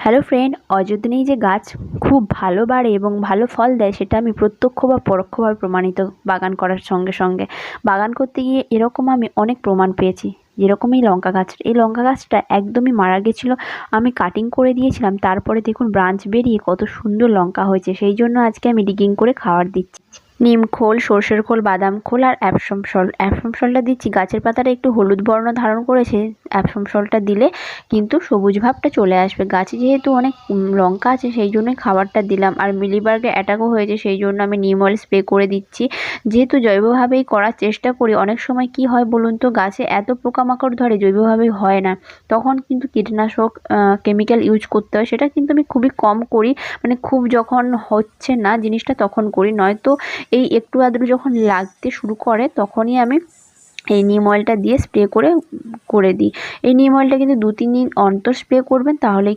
Hello friend, অযত্নেই যে গাছ খুব ভালো বাড়ে এবং ভালো ফল দেয় সেটা আমি প্রত্যক্ষ বা পরোক্ষভাবে প্রমাণিত। বাগান করার সঙ্গে সঙ্গে বাগান করতে গিয়ে এরকম আমি অনেক প্রমাণ পেয়েছি। যেরকম এই লঙ্কা গাছটা একদমই মারা গেছিলো, আমি কাটিং করে দিয়েছিলাম, তারপরে দেখুন ব্রাঞ্চ বেরিয়ে কত সুন্দর লঙ্কা হয়েছে। সেই জন্য আজকে আমি ডিগিং করে খাবার দিচ্ছি। নিম খোল, সর্ষের খোল, বাদাম খোল আর অ্যাপসম সলটা দিচ্ছি। গাছের পাতাটা একটু হলুদ বর্ণ ধারণ করেছে, অ্যাপসম সলটা দিলে কিন্তু সবুজ ভাবটা চলে আসবে। গাছে যেহেতু অনেক লঙ্কা আছে সেই জন্যই খাবারটা দিলাম। আর মিলিবার্গের অ্যাটাকও হয়েছে, সেই জন্য আমি নিম অয়েল স্প্রে করে দিচ্ছি। যেহেতু জৈবভাবেই করার চেষ্টা করি, অনেক সময় কি হয় বলুন তো, গাছে এত পোকামাকড় ধরে জৈবভাবে হয় না, তখন কিন্তু কীটনাশক কেমিক্যাল ইউজ করতে হয়। সেটা কিন্তু আমি খুবই কম করি, মানে খুব যখন হচ্ছে না জিনিসটা তখন করি, নয়তো এই একটু আধটু যখন লাগতে শুরু করে তখনই আমি এই নিম অয়েলটা দিয়ে স্প্রে করে দিই। এই নিম অয়েলটা কিন্তু 2-3 দিন অন্তর স্প্রে করবেন, তাহলেই